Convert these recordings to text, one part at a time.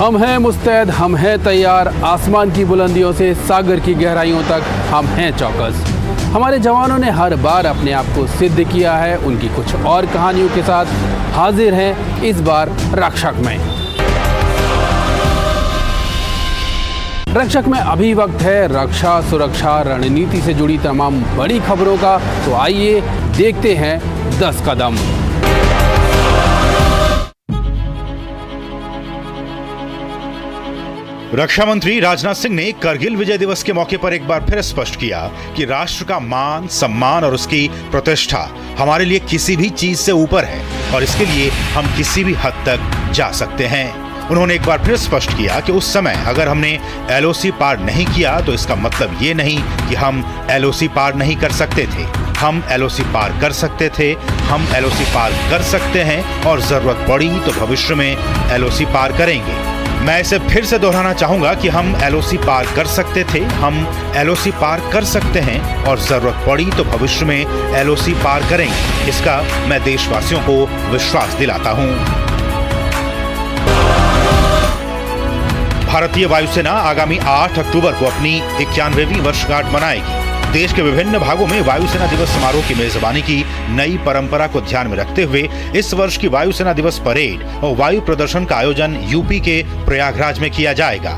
हम हैं मुस्तैद, हम हैं तैयार। आसमान की बुलंदियों से सागर की गहराइयों तक हम हैं चौकस। हमारे जवानों ने हर बार अपने आप को सिद्ध किया है। उनकी कुछ और कहानियों के साथ हाजिर हैं इस बार रक्षक में। रक्षक में अभी वक्त है रक्षा, सुरक्षा, रणनीति से जुड़ी तमाम बड़ी खबरों का। तो आइए देखते हैं 10 कदम। रक्षा मंत्री राजनाथ सिंह ने करगिल विजय दिवस के मौके पर एक बार फिर स्पष्ट किया कि राष्ट्र का मान, सम्मान और उसकी प्रतिष्ठा हमारे लिए किसी भी चीज से ऊपर है और इसके लिए हम किसी भी हद तक जा सकते हैं। उन्होंने एक बार फिर स्पष्ट किया कि उस समय अगर हमने एलओसी पार नहीं किया तो इसका मतलब ये नहीं कि हम एलओसी पार नहीं कर सकते थे। हम एलओसी पार कर सकते थे, हम एलओसी पार कर सकते हैं और जरूरत पड़ी तो भविष्य में एलओसी पार करेंगे। मैं इसे फिर से दोहराना चाहूंगा कि हम एलओसी पार कर सकते थे, हम एलओसी पार कर सकते हैं और जरूरत पड़ी तो भविष्य में एलओसी पार करेंगे। इसका मैं देशवासियों को विश्वास दिलाता हूं। भारतीय वायुसेना आगामी 8 अक्टूबर को अपनी 91वीं वर्षगांठ मनाएगी। देश के विभिन्न भागों में वायुसेना दिवस समारोह की मेजबानी की नई परंपरा को ध्यान में रखते हुए इस वर्ष की वायुसेना दिवस परेड और वायु प्रदर्शन का आयोजन यूपी के प्रयागराज में किया जाएगा।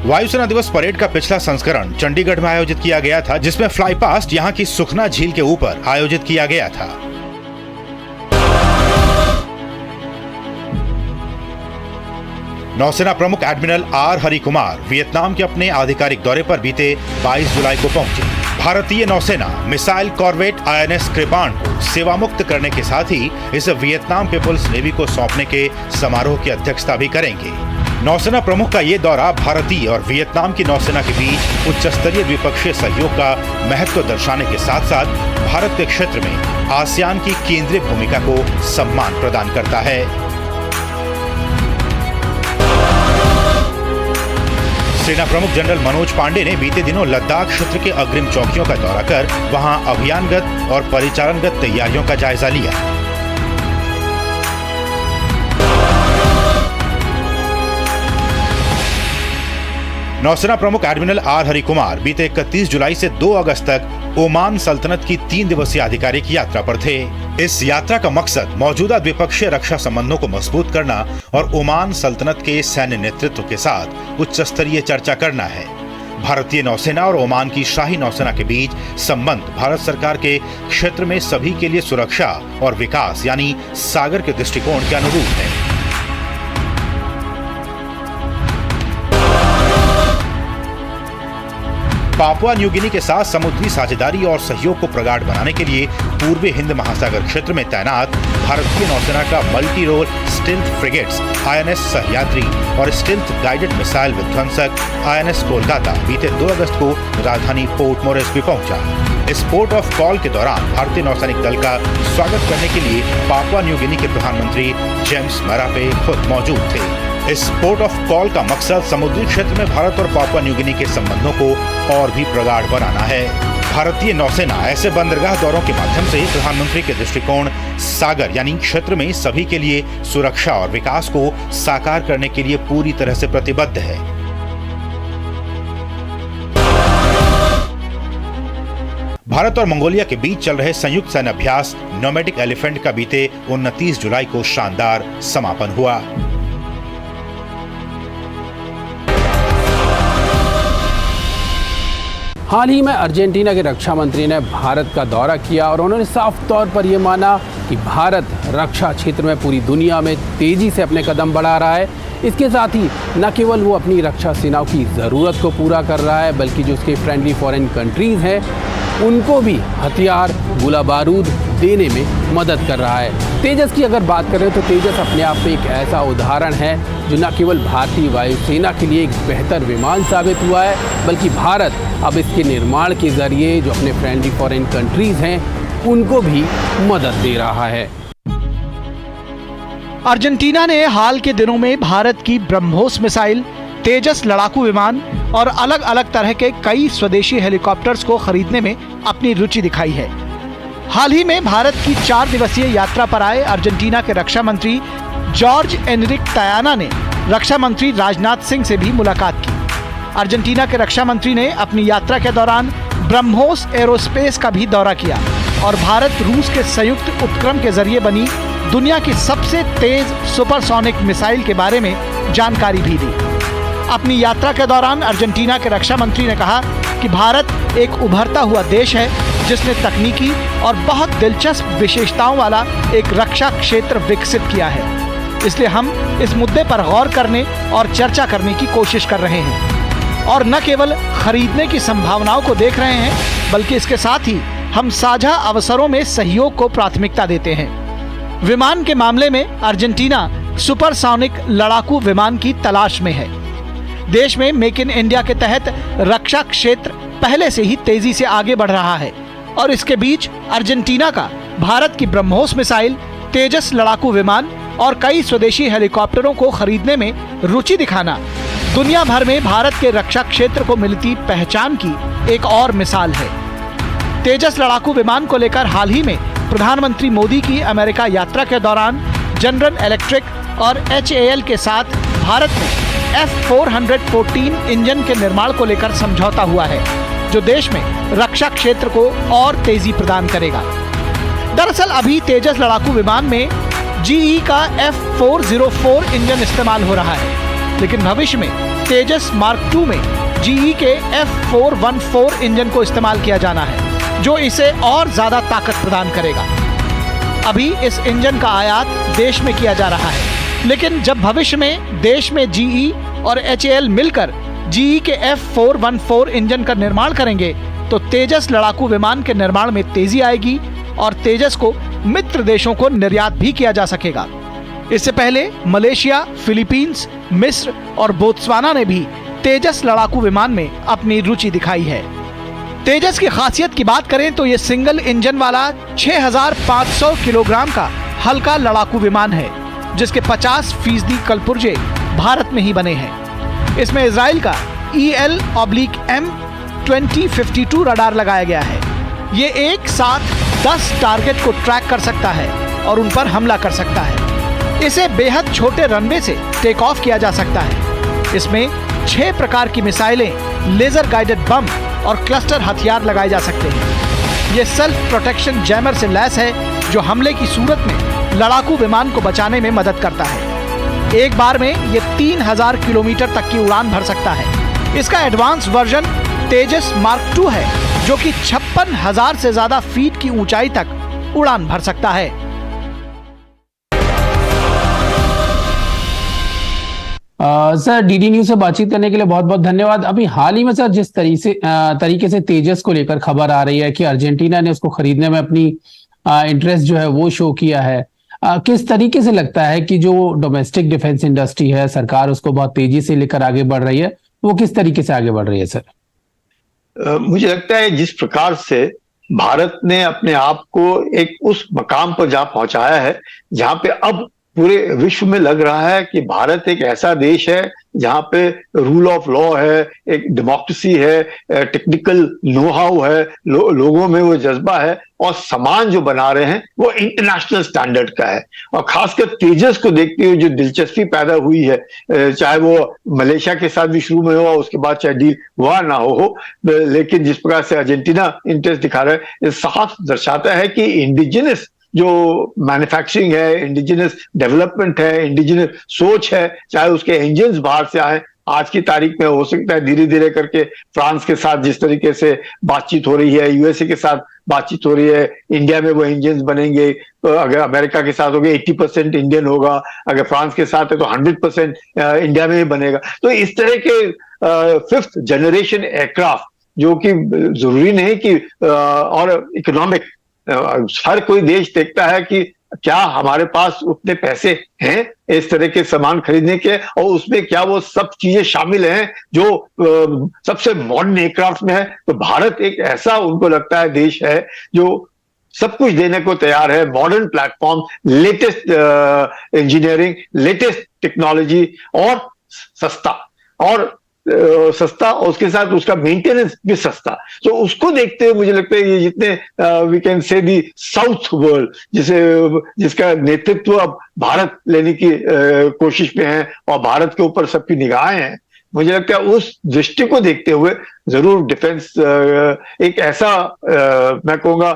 वायुसेना दिवस परेड का पिछला संस्करण चंडीगढ़ में आयोजित किया गया था, जिसमें फ्लाई पास्ट यहां की सुखना झील के ऊपर आयोजित किया गया था। नौसेना प्रमुख admiral R Hari Kumar Vietnam के अपने आधिकारिक दौरे पर बीते 22 जुलाई को पहुंचे। भारतीय नौसेना मिसाइल कॉर्वेट INS कृपाण को सेवा मुक्त करने के साथ ही इसे वियतनाम पीपुल्स नेवी को सौंपने के समारोह की अध्यक्षता भी करेंगे। नौसेना प्रमुख का ये दौरा भारतीय और वियतनाम की नौसेना के बीच उच्च स्तरीय द्विपक्षीय सहयोग का महत्व दर्शाने के साथ साथ भारत के क्षेत्र में आसियान की केंद्रीय भूमिका को सम्मान प्रदान करता है। सेना प्रमुख जनरल मनोज पांडे ने बीते दिनों लद्दाख क्षेत्र के अग्रिम चौकियों का दौरा कर वहां अभियानगत और परिचालनगत तैयारियों का जायजा लिया। नौसेना प्रमुख एडमिरल आर हरि कुमार बीते 31 जुलाई से 2 अगस्त तक ओमान सल्तनत की 3 दिवसीय आधिकारिक यात्रा पर थे। इस यात्रा का मकसद मौजूदा द्विपक्षीय रक्षा संबंधों को मजबूत करना और ओमान सल्तनत के सैन्य नेतृत्व के साथ उच्च स्तरीय चर्चा करना है। भारतीय नौसेना और ओमान की शाही नौसेना के बीच संबंध भारत सरकार के क्षेत्र में सभी के लिए सुरक्षा और विकास यानी सागर के दृष्टिकोण के अनुरूप है। पापुआ न्यू गिनी के साथ समुद्री साझेदारी और सहयोग को प्रगाढ़ बनाने के लिए पूर्वी हिंद महासागर क्षेत्र में तैनात भारतीय नौसेना का multi role stealth frigates INS Sahyadri और स्टिल्थ गाइडेड मिसाइल विध्वंसक INS कोलकाता बीते 2 अगस्त को राजधानी पोर्ट मोरेस्बी पहुंचा। इस पोर्ट ऑफ कॉल के दौरान भारतीय नौसैनिक दल का स्वागत करने के लिए पापुआ न्यू गिनी के प्रधानमंत्री जेम्स मरापे खुद मौजूद थे। इस पोर्ट ऑफ कॉल का मकसद समुद्री क्षेत्र में भारत और पापुआ न्यू गिनी के संबंधों को और भी प्रगाढ़ बनाना है। भारतीय नौसेना ऐसे बंदरगाह दौरों के माध्यम से प्रधानमंत्री के दृष्टिकोण सागर यानी क्षेत्र में सभी के लिए सुरक्षा और विकास को साकार करने के लिए पूरी तरह से प्रतिबद्ध है। भारत और मंगोलिया के बीच चल रहे संयुक्त सैन्य अभ्यास नोमैडिक एलिफेंट का बीते 29 जुलाई को शानदार समापन हुआ। हाल ही में अर्जेंटीना के रक्षा मंत्री ने भारत का दौरा किया और उन्होंने साफ तौर पर यह माना कि भारत रक्षा क्षेत्र में पूरी दुनिया में तेजी से अपने कदम बढ़ा रहा है। इसके साथ ही न केवल वो अपनी रक्षा सेनाओं की ज़रूरत को पूरा कर रहा है, बल्कि जो उसके फ्रेंडली फॉरेन कंट्रीज़ हैं उनको भी हथियार, गोला बारूद देने में मदद कर रहा है। तेजस की अगर बात करें तो तेजस अपने आप में एक ऐसा उदाहरण है जो न केवल भारतीय वायुसेना के लिए एक बेहतर विमान साबित हुआ है, बल्कि भारत अब इसके निर्माण के जरिए जो अपने फ्रेंडली फॉरेन कंट्रीज हैं उनको भी मदद दे रहा है। अर्जेंटीना ने हाल के दिनों में भारत की ब्रह्मोस मिसाइल, तेजस लड़ाकू विमान और अलग अलग तरह के कई स्वदेशी हेलीकॉप्टर्स को खरीदने में अपनी रुचि दिखाई है। हाल ही में भारत की 4 दिवसीय यात्रा पर आए अर्जेंटीना के रक्षा मंत्री जॉर्ज एनरिक टायाना ने रक्षा मंत्री राजनाथ सिंह से भी मुलाकात की। अर्जेंटीना के रक्षा मंत्री ने अपनी यात्रा के दौरान ब्रह्मोस एरोस्पेस का भी दौरा किया और भारत रूस के संयुक्त उपक्रम के जरिए बनी दुनिया की सबसे तेज सुपरसोनिक मिसाइल के बारे में जानकारी भी दी। अपनी यात्रा के दौरान अर्जेंटीना के रक्षा मंत्री ने कहा कि भारत एक उभरता हुआ देश है जिसने तकनीकी और बहुत दिलचस्प विशेषताओं वाला एक रक्षा क्षेत्र विकसित किया है। इसलिए हम इस मुद्दे पर गौर करने और चर्चा करने की कोशिश कर रहे हैं और न केवल खरीदने की संभावनाओं को देख रहे हैं, बल्कि इसके साथ ही हम साझा अवसरों में सहयोग को प्राथमिकता देते हैं। विमान के मामले में अर्जेंटीना सुपरसोनिक लड़ाकू विमान की तलाश में है। देश में मेक इन इंडिया के तहत रक्षा क्षेत्र पहले से ही तेजी से आगे बढ़ रहा है और इसके बीच अर्जेंटीना का भारत की ब्रह्मोस मिसाइल, तेजस लड़ाकू विमान और कई स्वदेशी हेलीकॉप्टरों को खरीदने में रुचि दिखाना दुनिया भर में भारत के रक्षा क्षेत्र को मिलती पहचान की एक और मिसाल है। तेजस लड़ाकू विमान को लेकर हाल ही में प्रधानमंत्री मोदी की अमेरिका यात्रा के दौरान जनरल इलेक्ट्रिक और HAL के साथ भारत में F414 इंजन के निर्माण को लेकर समझौता हुआ है, जो देश में रक्षा क्षेत्र को और तेजी प्रदान करेगा। दरअसल अभी तेजस लड़ाकू विमान में GE का F404 इंजन इस्तेमाल हो रहा है, लेकिन भविष्य में तेजस मार्क II में GE के F414 इंजन को इस्तेमाल किया जाना है, जो इसे और ज्यादा ताकत प्रदान करेगा। अभी इस इंजन का आयात देश में किया जा रहा है, लेकिन जब भविष्य में देश में GE और HAL मिलकर GE के F414 इंजन का निर्माण करेंगे तो तेजस लड़ाकू विमान के निर्माण में तेजी आएगी और तेजस को मित्र देशों को निर्यात भी किया जा सकेगा। इससे पहले मलेशिया, फिलीपींस, मिस्र और बोत्सवाना ने भी तेजस लड़ाकू विमान में अपनी रुचि दिखाई है। तेजस की खासियत की बात करें तो ये सिंगल इंजन वाला 6500 किलोग्राम का हल्का लड़ाकू विमान है, जिसके 50% कलपुर्जे भारत में ही बने हैं। इसमें इजराइल का EL/M 2052 रडार लगाया गया है। ये एक साथ 10 टारगेट को ट्रैक कर सकता है और उन पर हमला कर सकता है। इसे बेहद छोटे रनवे से टेक ऑफ किया जा सकता है। इसमें 6 प्रकार की मिसाइलें, लेजर गाइडेड बम और क्लस्टर हथियार लगाए जा सकते हैं। ये सेल्फ प्रोटेक्शन जैमर से लैस है, जो हमले की सूरत में लड़ाकू विमान को बचाने में मदद करता है। एक बार में ये 3000 किलोमीटर तक की उड़ान भर सकता है। इसका एडवांस वर्जन तेजस मार्क II है, जो कि 56,000 से ज्यादा फीट की ऊंचाई तक उड़ान भर सकता है। सर, DD न्यूज से बातचीत करने के लिए बहुत बहुत धन्यवाद। अभी हाल ही में सर जिस तरीके से तेजस को लेकर खबर आ रही है कि अर्जेंटीना ने उसको खरीदने में अपनी इंटरेस्ट जो है वो शो किया है, किस तरीके से लगता है कि जो डोमेस्टिक डिफेंस इंडस्ट्री है, सरकार उसको बहुत तेजी से लेकर आगे बढ़ रही है, वो किस तरीके से आगे बढ़ रही है सर? मुझे लगता है जिस प्रकार से भारत ने अपने आप को एक उस मकाम पर जहां पहुंचाया है, जहां पे अब पूरे विश्व में लग रहा है कि भारत एक ऐसा देश है जहां पे रूल ऑफ लॉ है, एक डेमोक्रेसी है, टेक्निकल नो हाउ है, लोगों में वो जज्बा है और सामान जो बना रहे हैं वो इंटरनेशनल स्टैंडर्ड का है। और खासकर तेजस को देखते हुए जो दिलचस्पी पैदा हुई है, चाहे वो मलेशिया के साथ भी शुरू में हुआ, उसके बाद चाहे डील हुआ ना हो, लेकिन जिस प्रकार से अर्जेंटीना इंटरेस्ट दिखा रहा है, ये साफ दर्शाता है कि इंडिजिनस जो मैन्युफैक्चरिंग है, इंडिजिनस डेवलपमेंट है, इंडिजिनस सोच है, चाहे उसके इंजन्स बाहर से आए। आज की तारीख में हो सकता है धीरे धीरे करके फ्रांस के साथ जिस तरीके से बातचीत हो रही है, USA के साथ बातचीत हो रही है, इंडिया में वो इंजन्स बनेंगे, तो अगर अमेरिका के साथ हो गया 80% इंडियन होगा, अगर फ्रांस के साथ है तो 100% इंडिया में ही बनेगा। तो इस तरह के 5th जनरेशन एयरक्राफ्ट, जो कि जरूरी नहीं कि और इकोनॉमिक, हर कोई देश देखता है कि क्या हमारे पास उतने पैसे हैं इस तरह के सामान खरीदने के, और उसमें क्या वो सब चीजें शामिल हैं जो सबसे मॉडर्न एयरक्राफ्ट में है। तो भारत एक ऐसा उनको लगता है देश है जो सब कुछ देने को तैयार है। Modern platform, latest engineering, latest technology और सस्ता। और सस्ता और उसके साथ उसका मेंटेनेंस भी सस्ता। तो उसको देखते हुए मुझे लगता है ये जितने we can say the south world जिसका नेतृत्व अब भारत लेने की कोशिश में है और भारत के ऊपर सबकी निगाहें हैं, मुझे लगता है उस दृष्टि को देखते हुए जरूर डिफेंस एक ऐसा मैं कहूंगा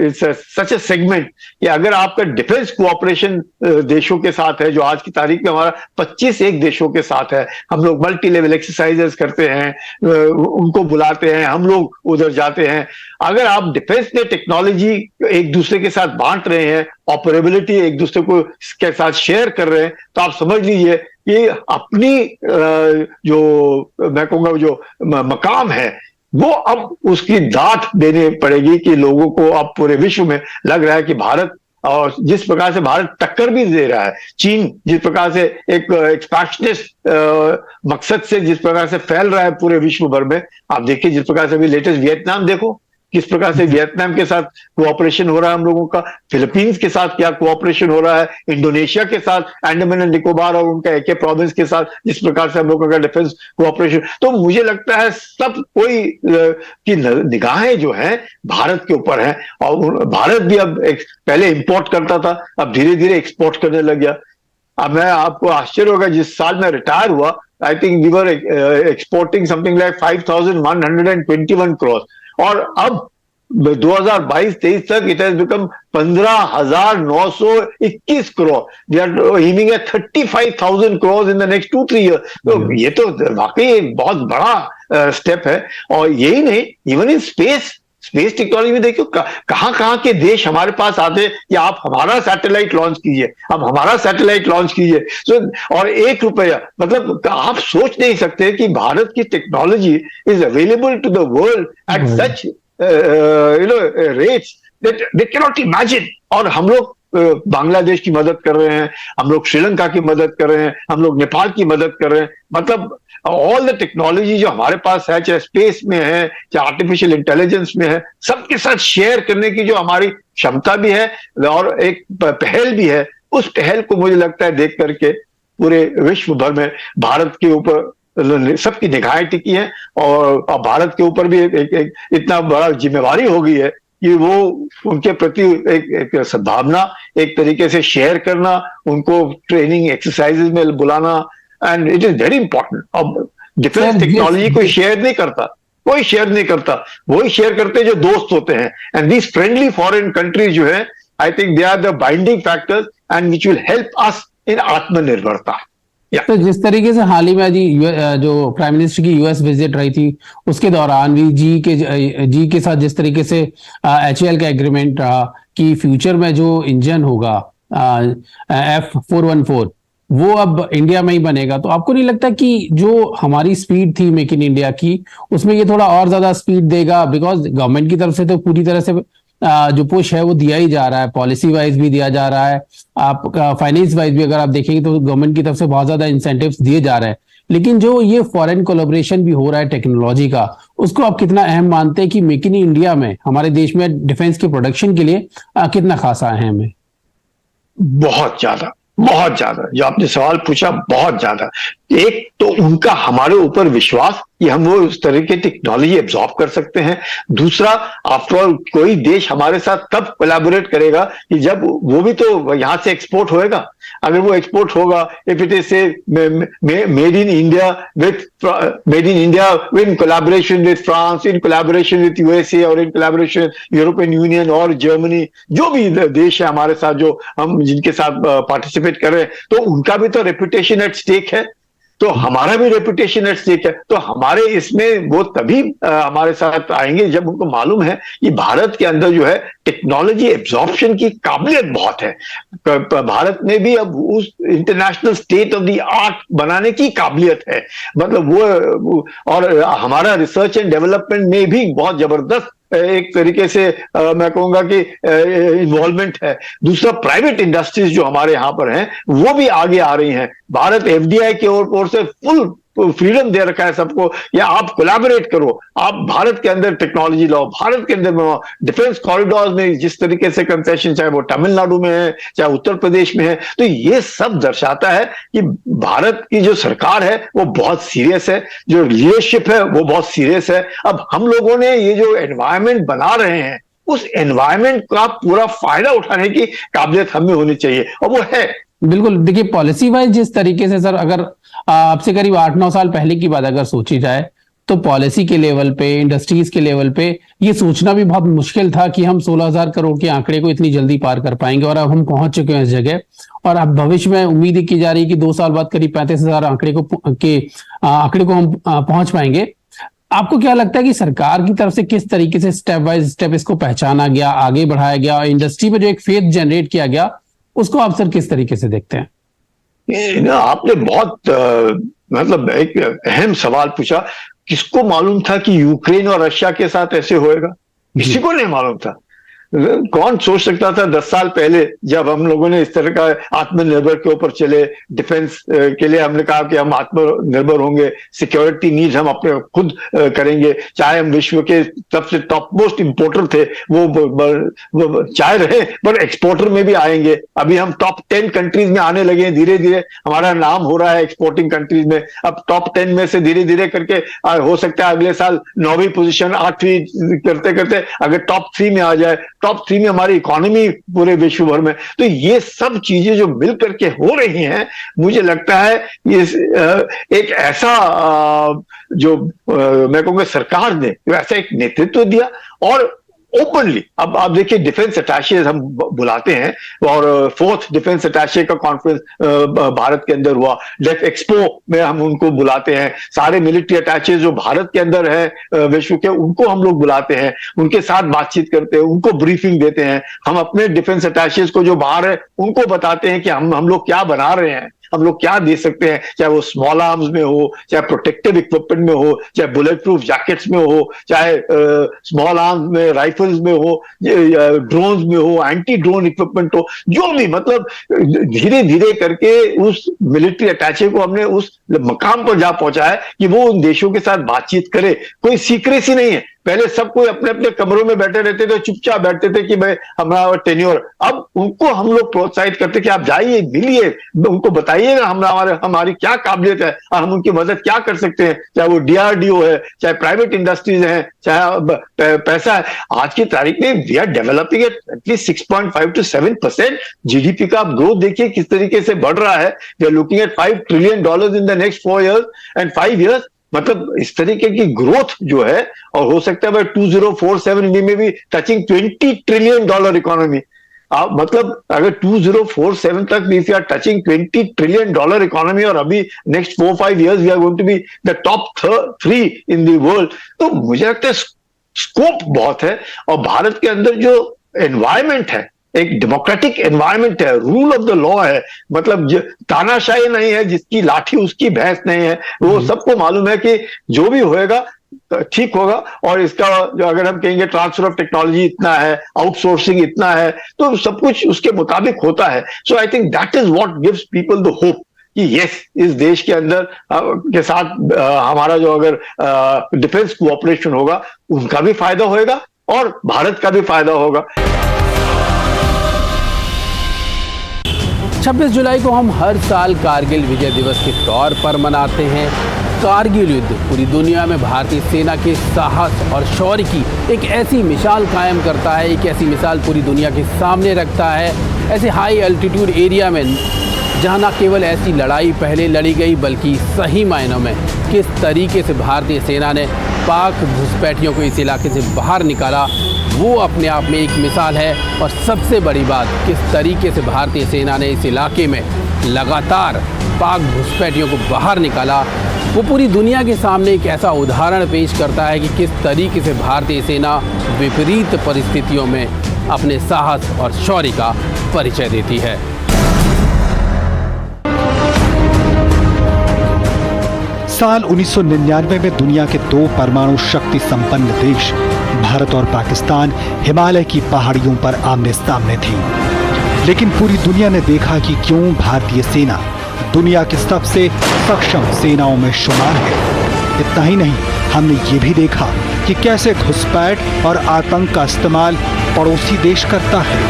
इट्स सच ए सेगमेंट कि अगर आपका डिफेंस कोऑपरेशन देशों के साथ है, जो आज की तारीख में हमारा 25 एक देशों के साथ है, हम लोग मल्टी लेवल एक्सरसाइजेस करते हैं, उनको बुलाते हैं, हम लोग उधर जाते हैं। अगर आप डिफेंस में टेक्नोलॉजी एक दूसरे के साथ बांट रहे हैं, ऑपरेबिलिटी एक दूसरे को के साथ शेयर कर रहे हैं, तो आप समझ लीजिए कि अपनी जो मैं कहूंगा जो मकाम है वो अब उसकी दाद देनी पड़ेगी कि लोगों को अब पूरे विश्व में लग रहा है कि भारत, और जिस प्रकार से भारत टक्कर भी दे रहा है, चीन जिस प्रकार से एक एक्सपेंशनिस्ट मकसद से जिस प्रकार से फैल रहा है पूरे विश्व भर में, आप देखिए जिस प्रकार से अभी लेटेस्ट वियतनाम देखो किस प्रकार से वियतनाम के साथ कोऑपरेशन हो रहा है हम लोगों का, फिलीपींस के साथ क्या कोऑपरेशन हो रहा है, इंडोनेशिया के साथ, अंडमान एंड निकोबार और उनका एके प्रोविंस के साथ जिस प्रकार से हम लोगों का डिफेंस कोऑपरेशन। तो मुझे लगता है सब कोई की निगाहें जो हैं भारत के ऊपर हैं, और भारत भी अब पहले इंपोर्ट करता था, अब धीरे धीरे एक्सपोर्ट करने लग गया। अब मैं आपको आश्चर्य होगा, जिस साल में रिटायर हुआ, I think we were exporting something like 5,121 crore, और अब 2022-23 तक it has become 15,921 crore. We are aiming at 35,000 crore in the next 2-3 year. तो ये तो वाकई एक बहुत बड़ा स्टेप है। और यही नहीं, इवन इन स्पेस टेक्नोलॉजी में देखियो कहां के देश हमारे पास आते हैं कि आप हमारा सैटेलाइट लॉन्च कीजिए, आप हमारा सैटेलाइट लॉन्च कीजिए। और ₹1 मतलब आप सोच नहीं सकते कि भारत की technology is available to the world at such rates that they can not imagine. और हम लोग बांग्लादेश की मदद कर रहे हैं, हम लोग श्रीलंका की मदद कर रहे हैं, हम लोग नेपाल की मदद कर रहे हैं। मतलब ऑल द टेक्नोलॉजी जो हमारे पास है, चाहे स्पेस में है, चाहे आर्टिफिशियल इंटेलिजेंस में है, सबके साथ शेयर करने की जो हमारी क्षमता भी है और एक पहल भी है, उस पहल को मुझे लगता है देख करके पूरे विश्व भर में भारत के ऊपर सबकी निगाहें टिकी हैं, और भारत के ऊपर भी एक इतना बड़ा जिम्मेवारी हो गई है कि वो उनके प्रति एक सद्भावना एक तरीके से शेयर करना, उनको ट्रेनिंग एक्सरसाइजेज में बुलाना, and it is very important. अब डिफेंस टेक्नोलॉजी कोई शेयर नहीं करता, कोई शेयर नहीं करता, वही शेयर करते जो दोस्त होते हैं। And these friendly foreign countries जो है, I think they are the binding factors and which will help us in आत्मनिर्भरता। तो जिस तरीके से हाल ही में जो प्राइम मिनिस्टर की यूएस विजिट रही थी, उसके दौरान भी जी के साथ जिस तरीके से HAL का एग्रीमेंट रहा कि फ्यूचर में जो इंजन होगा F414 वो अब इंडिया में ही बनेगा, तो आपको नहीं लगता कि जो हमारी स्पीड थी मेक इन इंडिया की, उसमें ये थोड़ा और ज्यादा स्पीड देगा? बिकॉज गवर्नमेंट की तरफ से तो पूरी तरह से जो पुश है वो दिया ही जा रहा है, पॉलिसी वाइज भी दिया जा रहा है, आप फाइनेंस वाइज भी अगर आप देखेंगे तो गवर्नमेंट की तरफ से बहुत ज्यादा इंसेंटिव्स दिए जा रहे हैं। लेकिन जो ये फॉरेन कोलैबोरेशन भी हो रहा है टेक्नोलॉजी का, उसको आप कितना अहम मानते हैं कि मेक इन इंडिया में हमारे देश में डिफेंस के प्रोडक्शन के लिए कितना खासा अहम है? बहुत ज्यादा, बहुत ज्यादा। जो आपने सवाल पूछा, बहुत ज्यादा। एक तो उनका हमारे ऊपर विश्वास कि हम वो उस तरह की टेक्नोलॉजी एब्जॉर्ब कर सकते हैं। दूसरा, आफ्टर ऑल कोई देश हमारे साथ तब कोलैबोरेट करेगा कि जब वो भी तो यहां से एक्सपोर्ट होएगा। अगर वो एक्सपोर्ट होगा, इफ इट इज से made in India in collaboration with France, in collaboration with USA और इन कोलैबोरेशन यूरोपियन यूनियन और जर्मनी, जो भी देश है हमारे साथ जो हम जिनके साथ पार्टिसिपेट कर रहे हैं, तो उनका भी तो रेपुटेशन एट स्टेक है, तो हमारा भी रेपुटेशन एट स्टेक है। तो हमारे इसमें वो तभी हमारे साथ आएंगे जब उनको मालूम है कि भारत के अंदर जो है टेक्नोलॉजी एब्जॉर्प्शन की काबिलियत बहुत है। भारत में भी अब उस international state of the art बनाने की काबिलियत है, मतलब वो, और हमारा रिसर्च एंड डेवलपमेंट में भी बहुत जबरदस्त एक तरीके से मैं कहूंगा कि इन्वॉल्वमेंट है। दूसरा, प्राइवेट इंडस्ट्रीज जो हमारे यहां पर हैं वो भी आगे आ रही हैं। भारत FDI की ओर से फुल फ्रीडम दे रखा है सबको कि आप कोलैबोरेट करो, आप भारत के अंदर टेक्नोलॉजी लाओ, भारत के अंदर बनाओ। डिफेंस कॉरिडोर में जिस तरीके से कंसेशन, चाहे वो तमिलनाडु में है चाहे उत्तर प्रदेश में है, तो ये सब दर्शाता है कि भारत की जो सरकार है वो बहुत सीरियस है, जो लीडरशिप है वो बहुत सीरियस है। अब हम लोगों ने ये जो एनवायरमेंट बना रहे हैं, उस एनवायरमेंट का पूरा फायदा उठाने की काबिलियत हमें होनी चाहिए, और वो है। बिल्कुल, देखिए पॉलिसी वाइज जिस तरीके से सर, अगर आपसे करीब 8-9 साल पहले की बात अगर सोची जाए तो पॉलिसी के लेवल पे, इंडस्ट्रीज के लेवल पे ये सोचना भी बहुत मुश्किल था कि हम 16,000 करोड़ के आंकड़े को इतनी जल्दी पार कर पाएंगे, और अब हम पहुंच चुके हैं इस जगह। और अब भविष्य में उम्मीद ही की जा रही है कि 2 साल बाद करीब 35,000 आंकड़े को हम पहुंच पाएंगे। आपको क्या लगता है कि सरकार की तरफ से किस तरीके से स्टेप बाय स्टेप इसको पहचाना गया, आगे बढ़ाया गया, और इंडस्ट्री में जो एक फेथ जनरेट किया गया उसको आप सर किस तरीके से देखते हैं? आपने बहुत मतलब एक अहम सवाल पूछा। किसको मालूम था कि यूक्रेन और रशिया के साथ ऐसे होएगा? किसी को नहीं मालूम था। कौन सोच सकता था 10 साल पहले, जब हम लोगों ने इस तरह का आत्मनिर्भर के ऊपर चले, डिफेंस के लिए हमने कहा कि हम आत्मनिर्भर होंगे, सिक्योरिटी नीड हम अपने खुद करेंगे, चाहे हम विश्व के सबसे टॉप मोस्ट इंपोर्टर थे वो चाहे रहे, पर एक्सपोर्टर में भी आएंगे। अभी हम टॉप 10 कंट्रीज में आने लगे हैं, धीरे धीरे हमारा नाम हो रहा है एक्सपोर्टिंग कंट्रीज में। अब टॉप 10 में से धीरे धीरे करके हो सकता है अगले साल 9वीं पोजीशन, 8वीं करते करते अगर टॉप 3 में आ जाए, टॉप 3 में हमारी इकोनॉमी पूरे विश्व भर में। तो ये सब चीजें जो मिल करके हो रही हैं, मुझे लगता है ये एक ऐसा जो मैं कहूँगा सरकार ने ऐसा एक नेतृत्व दिया, और ओपनली अब आप देखिए डिफेंस अटैचेज हम बुलाते हैं, और 4th डिफेंस अटैचे का कॉन्फ्रेंस भारत के अंदर हुआ, डेफ एक्सपो में हम उनको बुलाते हैं। सारे मिलिट्री अटैचेज जो भारत के अंदर है विश्व के, उनको हम लोग बुलाते हैं, उनके साथ बातचीत करते हैं, उनको ब्रीफिंग देते हैं। हम अपने डिफेंस अटैचेज को जो बाहर है उनको बताते हैं कि हम लोग क्या बना रहे हैं, हम लोग क्या दे सकते हैं, चाहे वो स्मॉल आर्म्स में हो, चाहे प्रोटेक्टिव इक्विपमेंट में हो, चाहे बुलेट प्रूफ जैकेट्स में हो, चाहे स्मॉल आर्म्स में, राइफल्स में हो, ड्रोन्स में हो, एंटी ड्रोन इक्विपमेंट हो, जो भी, मतलब धीरे धीरे करके उस मिलिट्री अटैचे को हमने उस मकाम पर जा पहुंचाया कि वो उन देशों के साथ बातचीत करे। कोई सीक्रेसी नहीं है। पहले सब कोई अपने अपने कमरों में बैठे रहते थे, चुपचाप बैठते थे कि भाई हमारा टेन्योर। अब उनको हम लोग प्रोत्साहित करते कि आप जाइए, मिलिए, उनको बताइएगा हमारी क्या काबिलियत है और हम उनकी मदद क्या कर सकते हैं, चाहे वो DRDO है, चाहे प्राइवेट इंडस्ट्रीज हैं, चाहे पैसा है। आज की तारीख में we are developing at least 6.5 to 7% GDP का आप ग्रोथ देखिए किस तरीके से बढ़ रहा है। We are looking at $5 trillion in the next 4 years and 5 years। मतलब इस तरीके की ग्रोथ जो है, और हो सकता है भाई 2047 में भी टचिंग $20 trillion इकोनॉमी। मतलब अगर 2047 तक if you are touching $20 trillion economy, और अभी next 4-5 years we are going to be the top 3 in the world, तो मुझे लगता है स्कोप बहुत है। और भारत के अंदर जो एनवायरमेंट है, एक डेमोक्रेटिक एनवायरनमेंट है, रूल ऑफ द लॉ है, मतलब तानाशाही नहीं है, जिसकी लाठी उसकी भैंस नहीं है। वो सबको मालूम है कि जो भी होएगा ठीक होगा, और इसका जो अगर हम कहेंगे ट्रांसफर ऑफ टेक्नोलॉजी इतना है, आउटसोर्सिंग इतना है, तो सब कुछ उसके मुताबिक होता है। So I think that is what gives people the hope कि यस, इस देश के अंदर के साथ हमारा जो अगर डिफेंस कोऑपरेशन होगा, उनका भी फायदा होगा और भारत का भी फायदा होगा। 26 जुलाई को हम हर साल कारगिल विजय दिवस के तौर पर मनाते हैं। कारगिल युद्ध पूरी दुनिया में भारतीय सेना के साहस और शौर्य की एक ऐसी मिसाल कायम करता है, एक ऐसी मिसाल पूरी दुनिया के सामने रखता है। ऐसे हाई एल्टीट्यूड एरिया में जहां न केवल ऐसी लड़ाई पहले लड़ी गई, बल्कि सही मायनों में किस तरीके से भारतीय सेना ने पाक घुसपैठियों को इस इलाके से बाहर निकाला, वो अपने आप में एक मिसाल है। और सबसे बड़ी बात, किस तरीके से भारतीय सेना ने इस इलाके में लगातार पाक घुसपैठियों को बाहर निकाला, वो पूरी दुनिया के सामने एक ऐसा उदाहरण पेश करता है कि किस तरीके से भारतीय सेना विपरीत परिस्थितियों में अपने साहस और शौर्य का परिचय देती है। साल 1999 में दुनिया के 2 परमाणु शक्ति संपन्न देश भारत और पाकिस्तान हिमालय की पहाड़ियों पर आमने सामने थी। लेकिन पूरी दुनिया ने देखा कि क्यों भारतीय सेना दुनिया की सबसे सक्षम सेनाओं में शुमार है। इतना ही नहीं, हमने ये भी देखा कि कैसे घुसपैठ और आतंक का इस्तेमाल पड़ोसी देश करता है।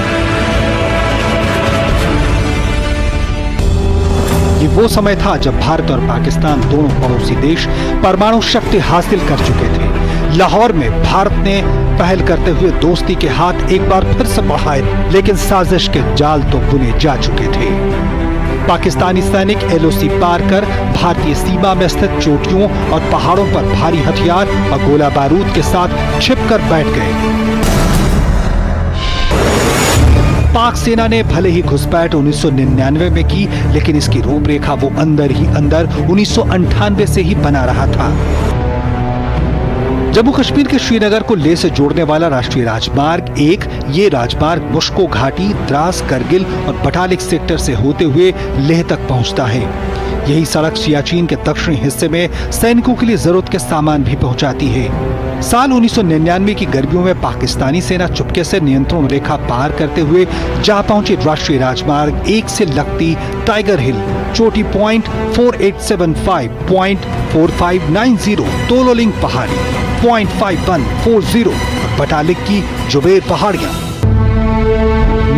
ये वो समय था जब भारत और पाकिस्तान दोनों पड़ोसी देश परमाणु शक्ति हासिल कर चुके थे। लाहौर में भारत ने पहल करते हुए दोस्ती के हाथ एक बार फिर से बढ़ाए, लेकिन साजिश के जाल तो बुने जा चुके थे। पाकिस्तानी सैनिक एलओसी पार कर भारतीय सीमा में स्थित चोटियों और पहाड़ों पर भारी हथियार और गोला बारूद के साथ छिपकर बैठ गए। पाक सेना ने भले ही घुसपैठ 1999 में की, लेकिन इसकी रूपरेखा वो अंदर ही अंदर 1998 से ही बना रहा था। जम्मू कश्मीर के श्रीनगर को लेह से जोड़ने वाला राष्ट्रीय राजमार्ग 1, ये राजमार्ग मुश्को घाटी, द्रास, करगिल और बटालिक सेक्टर से होते हुए लेह तक पहुंचता है। यही सड़क सियाचिन के दक्षिणी हिस्से में सैनिकों के लिए जरूरत के सामान भी पहुंचाती है। साल 1999 की गर्मियों में पाकिस्तानी सेना चुपके से नियंत्रण रेखा पार करते हुए जा पहुंची राष्ट्रीय राजमार्ग 1 से लगती टाइगर हिल, चोटी पॉइंट 4875, पॉइंट 4590, तोलोलिंग पहाड़ी, पॉइंट 5140 और बटालिक की जुबेर पहाड़ियां।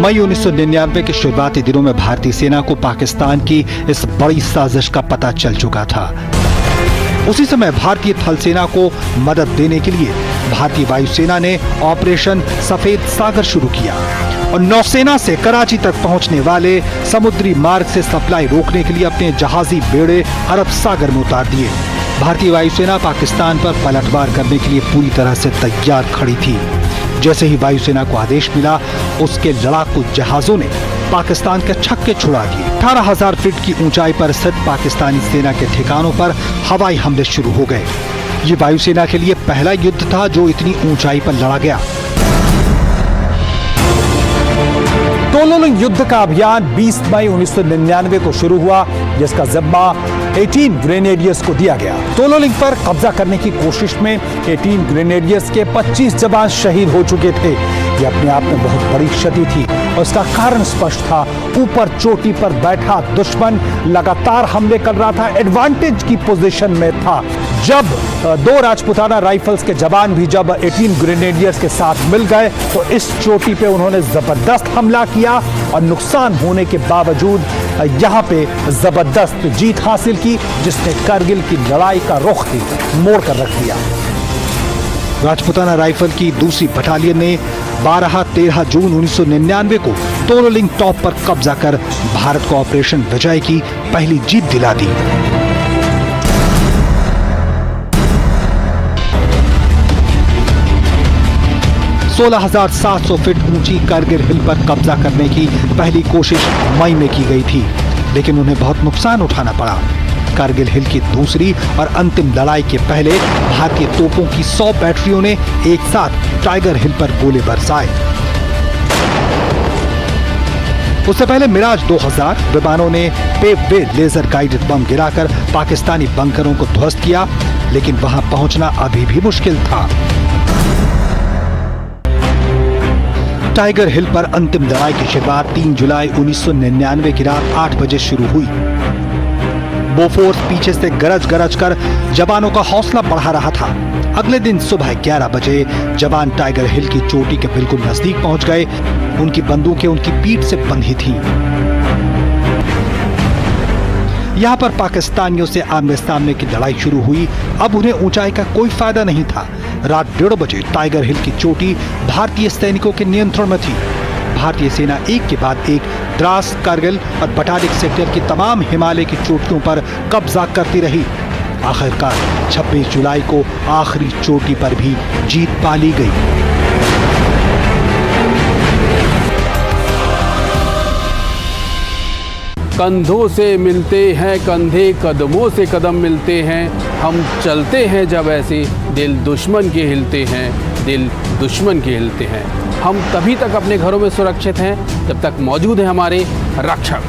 मई 1999 के शुरुआती दिनों में भारतीय सेना को पाकिस्तान की इस बड़ी साजिश का पता चल चुका था। उसी समय भारतीय थल सेना को मदद देने के लिए भारतीय वायुसेना ने ऑपरेशन सफेद सागर शुरू किया और नौसेना से कराची तक पहुंचने वाले समुद्री मार्ग से सप्लाई रोकने के लिए अपने जहाजी बेड़े अरब सागर में उतार दिए। भारतीय वायुसेना पाकिस्तान पर पलटवार करने के लिए पूरी तरह से तैयार खड़ी थी। जैसे ही वायुसेना को आदेश मिला, उसके लड़ाकू जहाजों ने पाकिस्तान के छक्के छुड़ा दिए। 18,000 फीट की ऊंचाई पर स्थित पाकिस्तानी सेना के ठिकानों पर हवाई हमले शुरू हो गए। ये वायुसेना के लिए पहला युद्ध था जो इतनी ऊंचाई पर लड़ा गया। तोलोलिंग युद्ध का अभियान 20 मई 1999 को शुरू हुआ, जिसका जिम्मा 18 ग्रेनेडियर्स को दिया गया। तोलोलिंग पर कब्जा करने की कोशिश में 18 ग्रेनेडियर्स के 25 जवान शहीद हो चुके थे। ये अपने आप में बहुत बड़ी क्षति थी और इसका कारण स्पष्ट था। ऊपर चोटी पर बैठा दुश्मन लगातार हमले कर रहा था, एडवांटेज की पोजीशन में था। जब 2 राजपुताना राइफल्स के जवान भी जब 18 ग्रेनेडियर्स के साथ मिल गए तो इस चोटी पे उन्होंने जबरदस्त हमला किया और नुकसान होने के बावजूद यहाँ पे जबरदस्त जीत हासिल की, जिसने कारगिल की लड़ाई का रुख ही मोड़ कर रख दिया। राजपुताना राइफल की दूसरी बटालियन ने 12-13 जून 1999 को तोलोलिंग टॉप पर कब्जा कर भारत को ऑपरेशन विजय की पहली जीत दिला दी। सोलह 700 फीट ऊंची कारगिल हिल पर कब्जा करने की पहली कोशिश मई में की गई थी, लेकिन उन्हें बहुत नुकसान उठाना पड़ा। कारगिल हिल की दूसरी और अंतिम लड़ाई के पहले भारतीय तोपों की 100 बैटरियों ने एक साथ टाइगर हिल पर गोले बरसाए। उससे पहले मिराज 2000 विमानों ने पेव वे लेजर गाइडेड बम गिराकर पाकिस्तानी बंकरों को ध्वस्त किया, लेकिन वहां पहुंचना अभी भी मुश्किल था। टाइगर हिल पर अंतिम लड़ाई की शुरुआत 3 जुलाई 1999 की रात 8 बजे शुरू हुई। बोफोर्स पीछे से गरज गरज कर जवानों का हौसला बढ़ा रहा था। अगले दिन सुबह 11 बजे जवान टाइगर हिल की चोटी के बिल्कुल नजदीक पहुंच गए। उनकी बंदूकें उनकी पीठ से बंधी थीं। यहाँ पर पाकिस्तानियों से आमने सामने की लड़ाई शुरू हुई। अब उन्हें ऊंचाई का कोई फायदा नहीं था। रात 1:30 बजे टाइगर हिल की चोटी भारतीय सैनिकों के नियंत्रण में थी। भारतीय सेना एक के बाद एक द्रास, कारगिल और बटालिक सेक्टर की तमाम हिमालय की चोटियों पर कब्जा करती रही। आखिरकार 26 जुलाई को आखिरी चोटी पर भी जीत पा ली गई। कंधों से मिलते हैं कंधे, कदमों से कदम मिलते हैं। हम चलते हैं जब ऐसे, दिल दुश्मन के हिलते हैं, दिल दुश्मन के हिलते हैं। हम तभी तक अपने घरों में सुरक्षित हैं जब तक मौजूद हैं हमारे रक्षक।